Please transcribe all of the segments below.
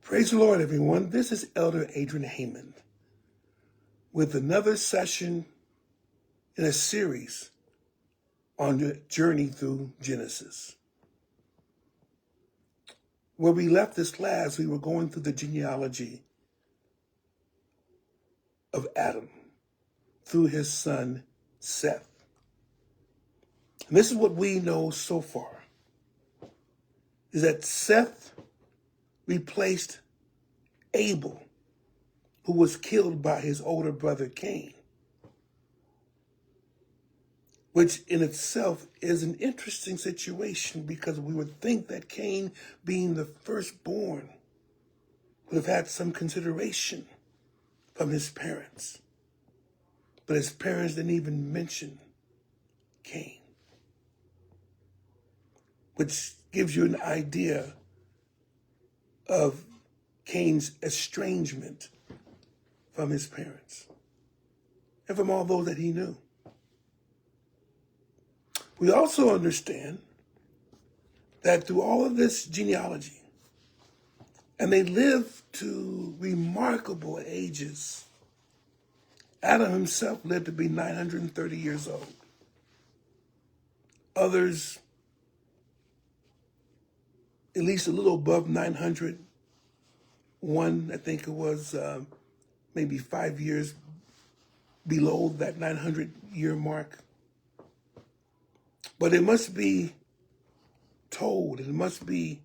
Praise the Lord, everyone. This is Elder Adrian Heyman with another session in a series on the journey through Genesis. Where we left this class, we were going through the genealogy of Adam through his son Seth. And this is what we know so far, is that Seth replaced Abel, who was killed by his older brother Cain, which in itself is an interesting situation because we would think that Cain, being the firstborn, would have had some consideration from his parents. But his parents didn't even mention Cain, which gives you an idea of Cain's estrangement from his parents and from all those that he knew. We also understand that through all of this genealogy, and they lived to remarkable ages. Adam himself lived to be 930 years old. Others, at least a little above 900. One, I think it was maybe 5 years below that 900-year mark. But it must be told, it must be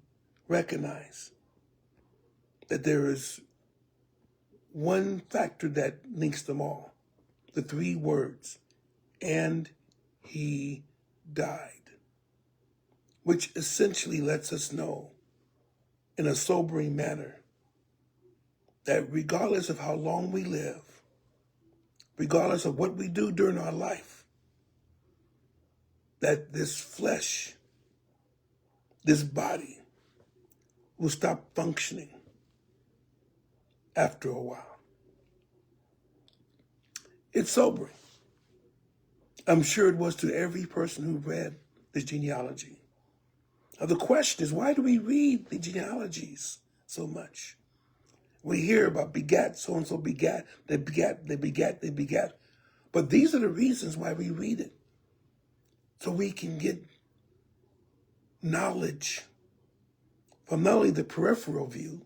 recognized that there is one factor that links them all. The three words, and he died, which essentially lets us know in a sobering manner that regardless of how long we live, regardless of what we do during our life, that this flesh, this body, will stop functioning after a while. It's sobering. I'm sure it was to every person who read this genealogy. Now the question is, why do we read the genealogies so much? We hear about begat, so-and-so begat, they begat, they begat, they begat. But these are the reasons why we read it. So we can get knowledge from not only the peripheral view,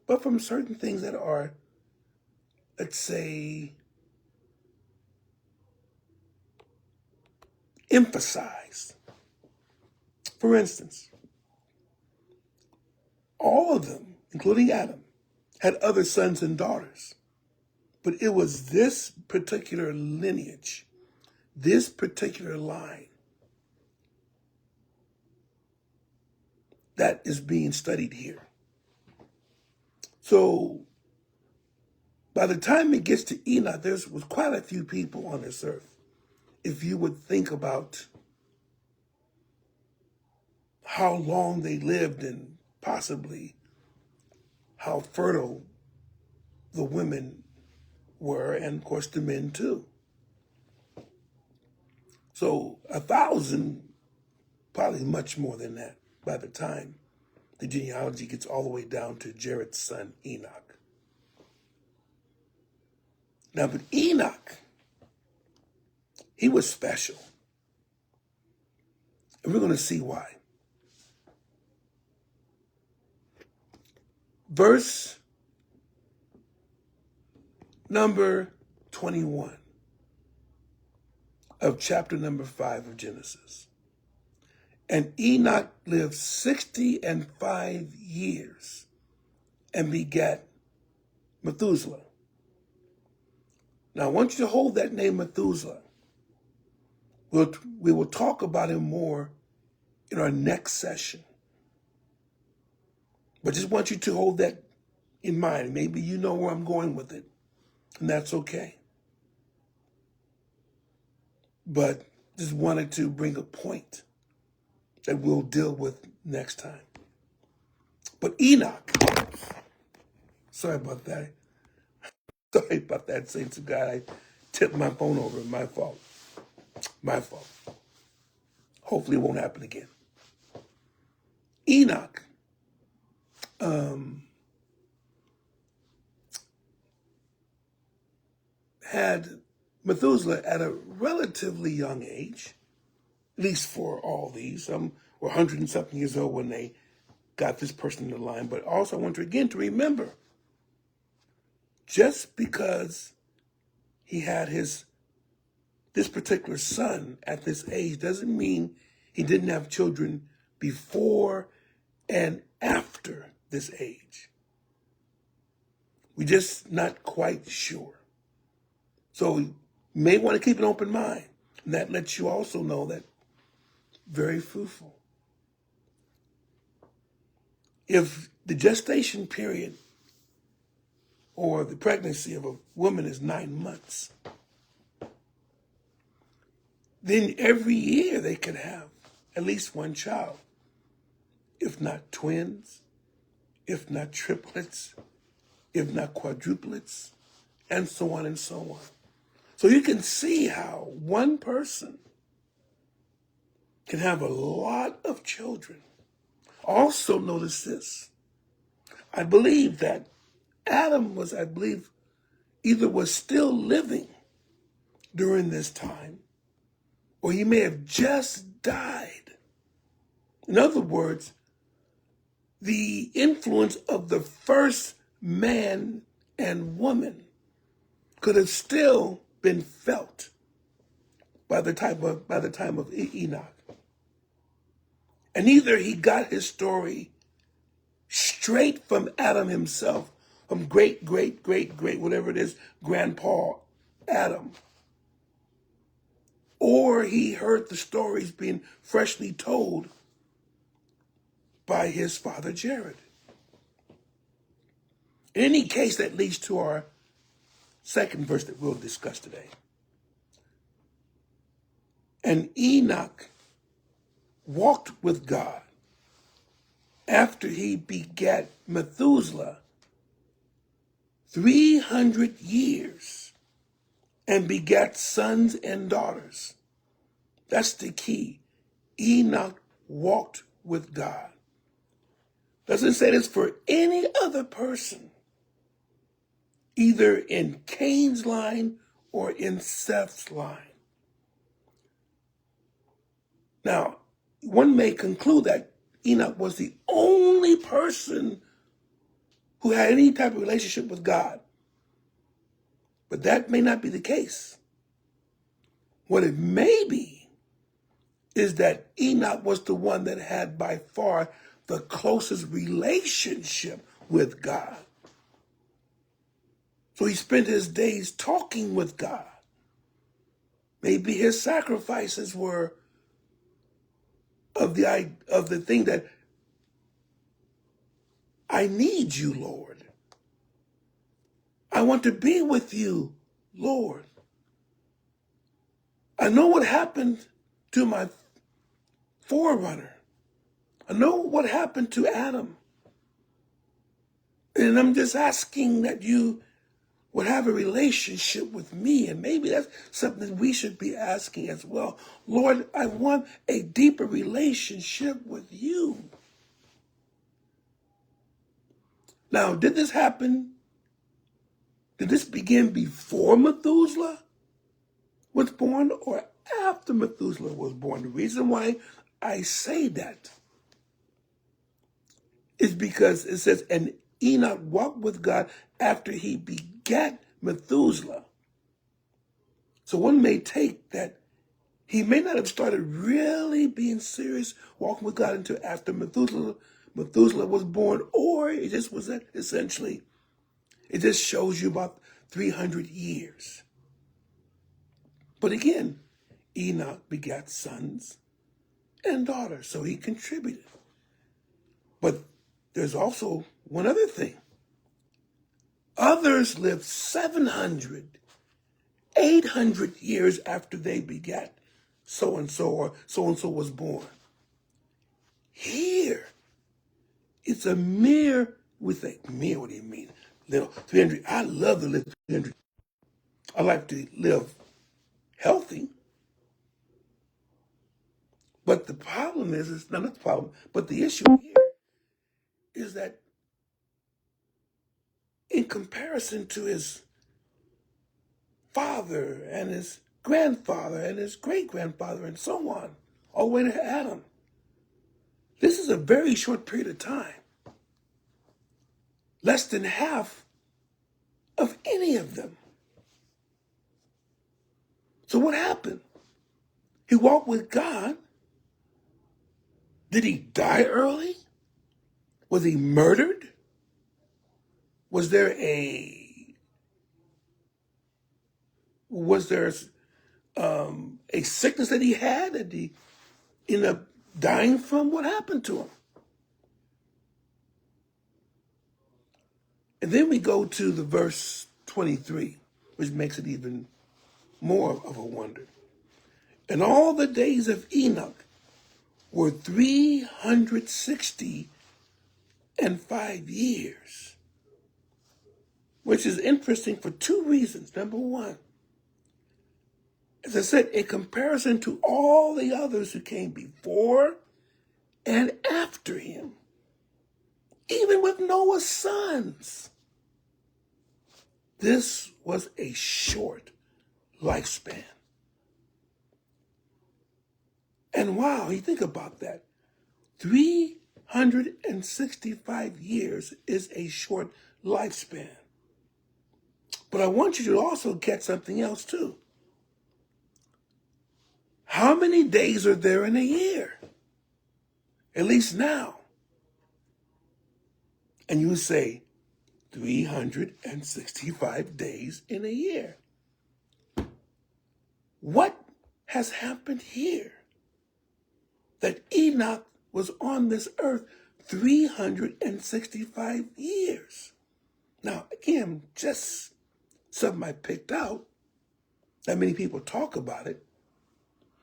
but from certain things that are, let's say, emphasized. For instance, all of them, including Adam, had other sons and daughters. But it was this particular lineage, this particular line, that is being studied here. So by the time it gets to Enoch, there was quite a few people on this earth. If you would think about how long they lived and possibly how fertile the women were, and of course the men too. So 1,000, probably much more than that by the time the genealogy gets all the way down to Jared's son Enoch. Now, but Enoch, he was special. And we're going to see why. Verse number 21 of chapter number 5 of Genesis. And Enoch lived 65 years and begat Methuselah. Now, I want you to hold that name Methuselah. We will talk about him more in our next session. But just want you to hold that in mind. Maybe you know where I'm going with it, and that's okay. But just wanted to bring a point that we'll deal with next time. But Enoch, sorry about that. Sorry about that, saints of God. I tipped my phone over. My fault. My fault. Hopefully it won't happen again. Enoch had Methuselah at a relatively young age, at least for all these. Some were 100 and something years old when they got this person in the line. But also I want you again to remember, just because he had this particular son at this age doesn't mean he didn't have children before and after this age. We're just not quite sure. So you may want to keep an open mind. And that lets you also know that very fruitful. If the gestation period or the pregnancy of a woman is 9 months, then every year they could have at least one child, if not twins, if not triplets, if not quadruplets, and so on and so on. So you can see how one person can have a lot of children. Also notice this. I believe that Adam was, either was still living during this time, or he may have just died. In other words, the influence of the first man and woman could have still been felt by the time of Enoch. And either he got his story straight from Adam himself, from great, whatever it is, grandpa Adam, or he heard the stories being freshly told by his father Jared. In any case, that leads to our second verse that we'll discuss today. And Enoch walked with God after he begat Methuselah 300 years and begat sons and daughters. That's the key. Enoch walked with God. Doesn't say this for any other person, either in Cain's line or in Seth's line. Now, one may conclude that Enoch was the only person who had any type of relationship with God. But that may not be the case. What it may be is that Enoch was the one that had by far the closest relationship with God. So he spent his days talking with God. Maybe his sacrifices were of the thing that, I need you, Lord. I want to be with you, Lord. I know what happened to my forerunner. I know what happened to Adam. And I'm just asking that you would have a relationship with me. And maybe that's something we should be asking as well. Lord, I want a deeper relationship with you. Now, did this happen? Did this begin before Methuselah was born or after Methuselah was born? The reason why I say that is because it says, and Enoch walked with God after he begat Methuselah. So one may take that he may not have started really being serious walking with God until after Methuselah was born, or it just was that essentially, it just shows you about 300 years. But again, Enoch begat sons and daughters, so he contributed. But there's also one other thing. Others lived 700, 800 years after they begat so-and-so or so-and-so was born. Here, it's a mere, we think, mere, what do you mean? Little 300. I love to live 300. I like to live healthy. But the problem is, it's not the problem, but the issue here is that in comparison to his father and his grandfather and his great-grandfather and so on, all the way to Adam. This is a very short period of time. Less than half of any of them. So what happened? He walked with God. Did he die early? Was he murdered? Was there a sickness that he had that he ended up dying from? What happened to him? And then we go to the verse 23, which makes it even more of a wonder. And all the days of Enoch were 365 years, which is interesting for two reasons. Number one, as I said, in comparison to all the others who came before and after him, even with Noah's sons, this was a short lifespan. And wow, you think about that. 365 years is a short lifespan. But I want you to also get something else too. How many days are there in a year? At least now. And you say 365 days in a year. What has happened here? That Enoch was on this earth 365 years. Now, again, just something I picked out. Not many people talk about it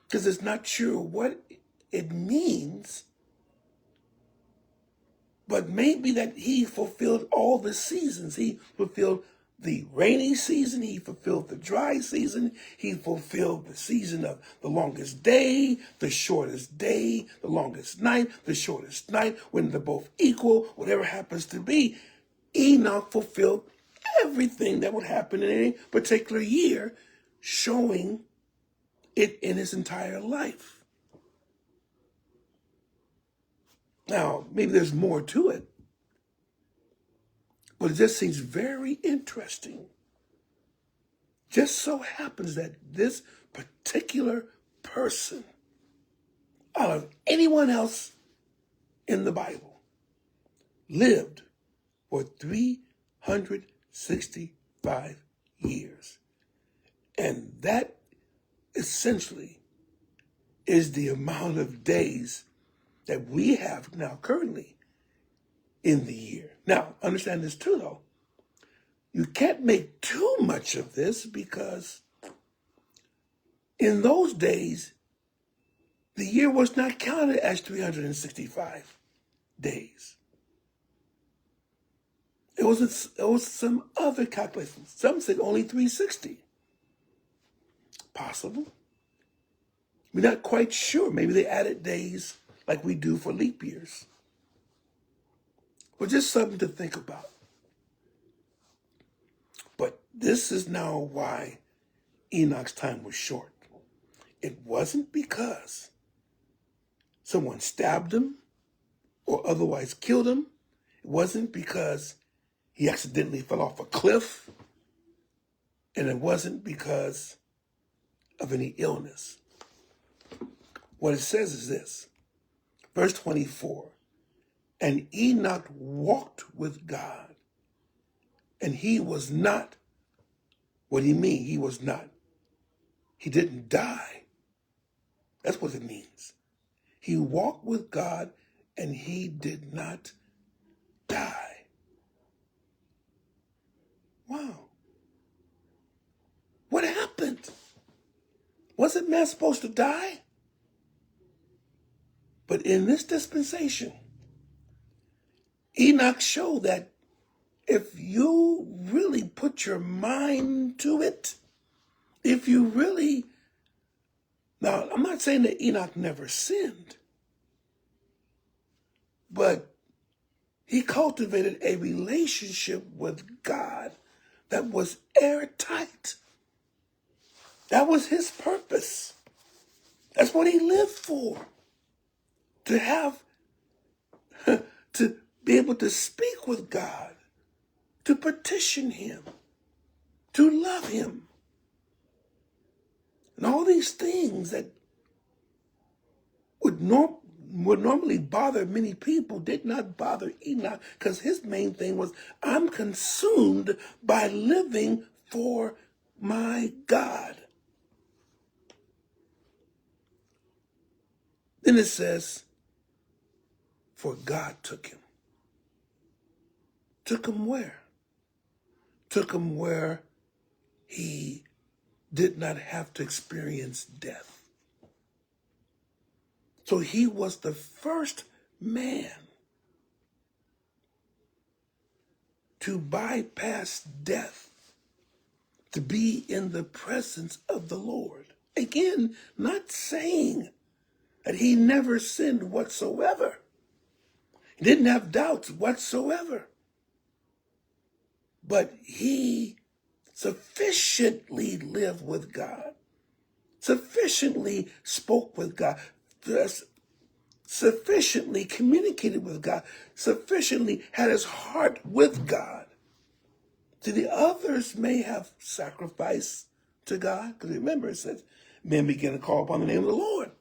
because it's not sure what it means. But maybe that he fulfilled all the seasons. He fulfilled the rainy season. He fulfilled the dry season. He fulfilled the season of the longest day, the shortest day, the longest night, the shortest night, when they're both equal, whatever happens to be. Enoch fulfilled everything that would happen in any particular year, showing it in his entire life. Now, maybe there's more to it, but it just seems very interesting. Just so happens that this particular person, out of anyone else in the Bible, lived for 365 years. And that essentially is the amount of days that we have now currently in the year. Now, understand this too, though. You can't make too much of this because in those days, the year was not counted as 365 days. It was some other calculations. Some said only 360. Possible. We're not quite sure. Maybe they added days like we do for leap years. But just something to think about. But this is now why Enoch's time was short. It wasn't because someone stabbed him or otherwise killed him. It wasn't because he accidentally fell off a cliff. And it wasn't because of any illness. What it says is this. Verse 24, and Enoch walked with God, and he was not. What do you mean he was not? He didn't die. That's what it means. He walked with God, and he did not die. Wow. What happened? Wasn't man supposed to die? But in this dispensation, Enoch showed that if you really put your mind to it, if you really, now I'm not saying that Enoch never sinned, but he cultivated a relationship with God that was airtight. That was his purpose. That's what he lived for. To have, to be able to speak with God, to petition him, to love him. And all these things that would normally bother many people did not bother Enoch, because his main thing was, I'm consumed by living for my God. Then it says, for God took him. Took him where? Took him where he did not have to experience death. So he was the first man to bypass death, to be in the presence of the Lord. Again, not saying that he never sinned whatsoever. He didn't have doubts whatsoever. But he sufficiently lived with God, sufficiently spoke with God, sufficiently communicated with God, sufficiently had his heart with God. So the others may have sacrificed to God, because remember it says, men began to call upon the name of the Lord.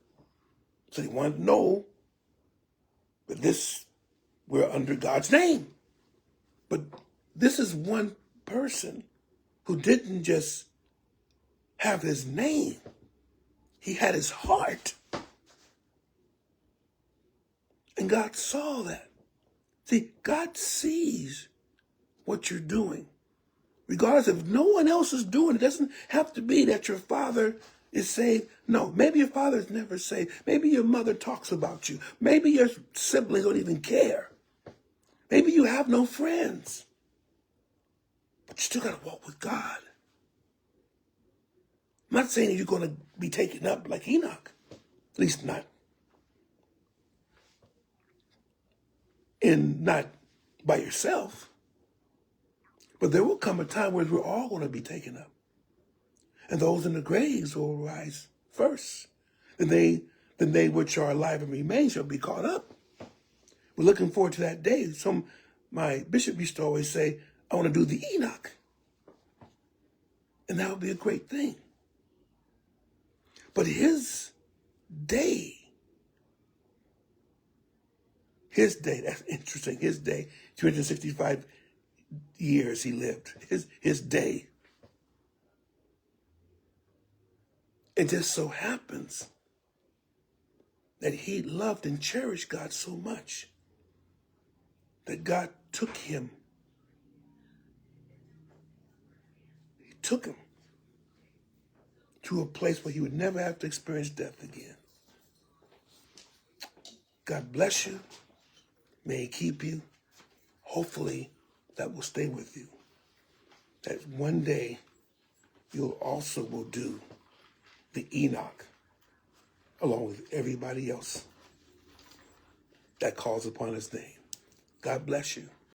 So they wanted to know that we're under God's name. But this is one person who didn't just have his name, he had his heart. And God saw that. See, God sees what you're doing. Regardless if no one else is doing it, doesn't have to be that your father is saved. No, maybe your father is never saved. Maybe your mother talks about you. Maybe your siblings don't even care. Maybe you have no friends. But you still got to walk with God. I'm not saying that you're going to be taken up like Enoch. At least not by yourself. But there will come a time where we're all going to be taken up. And those in the graves will rise first. Then they which are alive and remain shall be caught up. We're looking forward to that day. My bishop used to always say, I want to do the Enoch. And that would be a great thing. But his day, that's interesting. His day, 365 years he lived. His day. It just so happens that he loved and cherished God so much that God took him. He took him to a place where he would never have to experience death again. God bless you. May he keep you. Hopefully that will stay with you. That one day you also will do the Enoch along with everybody else that calls upon his name. God bless you.